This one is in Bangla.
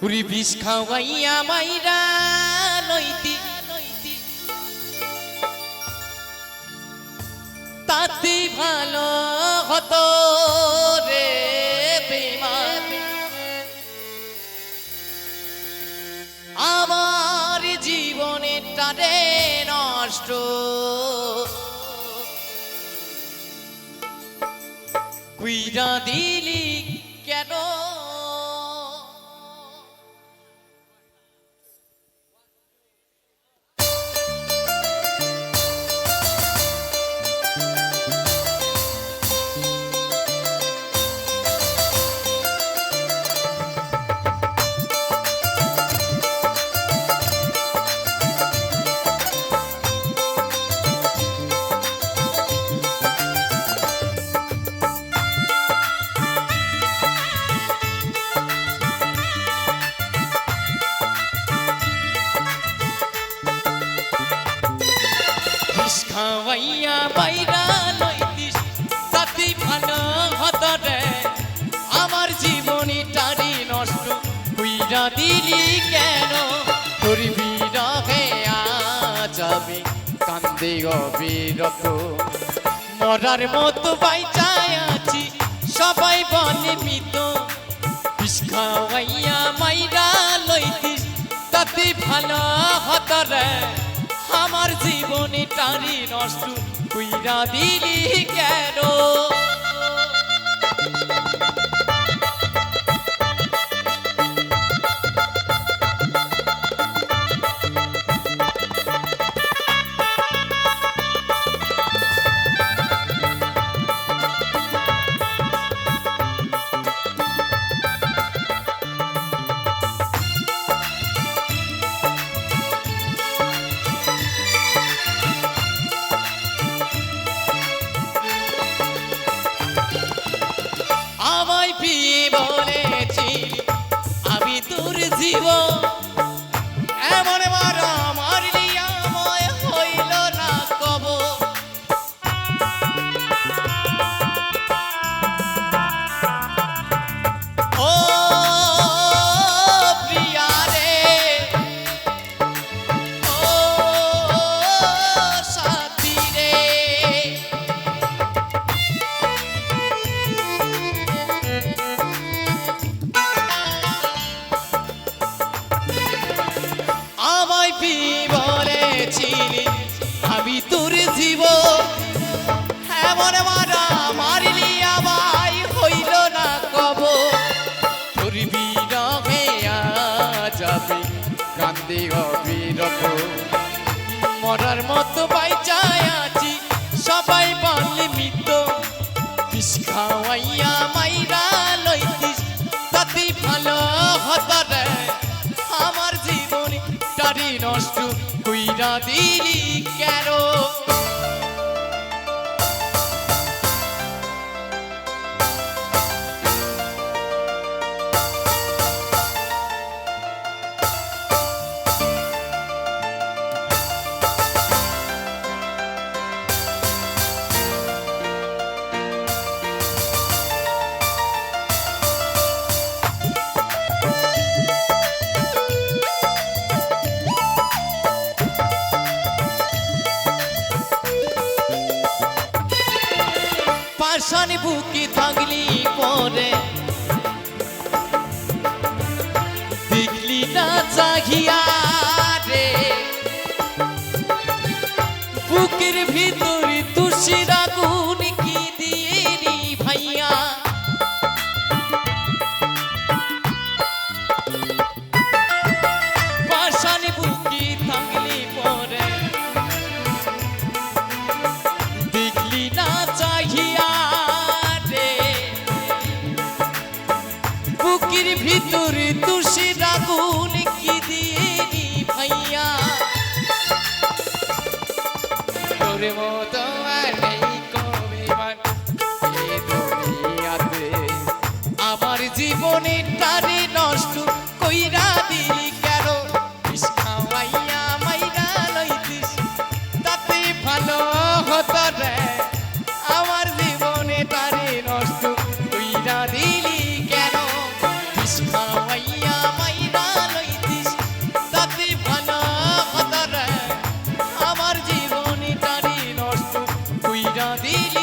উরি বিষ খাওয়াইয়া মাইরা লইতি তাতে ভালো হতো রে বেমান আমার জীবনেরটা রে নষ্ট কইরা দিলি কেন খাওয়াইয়া বাইরা লইতিস তাতে ভালো হতো রে আমার জীবনটারি নষ্ট কইরা দিলি কেন তোর বিরহে আজ আমি কান্দে অবিরত মরার মতো বাইচায় আছি সবাই বলে মৃত বিষ খাওয়াইয়া মাইরা লইতিস তাতে ভালো হতো রে আমার জীবনটারি নষ্ট কইরা দিলি কেন আমায় পিয়ে বলেছিলি আমি তোর জীবন এমন মারা মারলি আমায় হইল না কব ও প্রিয়া রে ও সাথী রে আমায় বলেছিলি আমি তোর জীবন এমন মারা মারলি আমায় হইল না কব তোর বিরহে যাবে কান্দে অবিরত মরার মতো বাইচায় আছি সবাই বলে মৃত বিষ খাওয়াইয়া মাইরা লইতিস তাতে ভালো হতো রে আমার জীবনটারি নষ্ট কইরা দিলি কেন পাষাণ বুকে থাকলি পরে দেখলি না চাহিয়া রে বুকের ভিতরে তুষির আগুন কি দিয়ে নি ভাইয়া পাষাণ বুকে থাকলি পরে দেখলি না চাহিয়া বুকের ভিতরে তুষির আগুন কি দিয়ে নি ভাইয়া তোর মতো আর নেই কবে দুনিয়াতে আমার জীবনটারি নষ্ট কইরা দিলি কেন বিষ খাওয়াইয়া মাইরা লইতিস তাতে ভালো হতো রে আমার জীবনটারি নষ্ট কইরা দিলি কেন বিষ খাওয়াইয়া মাইরা দিলি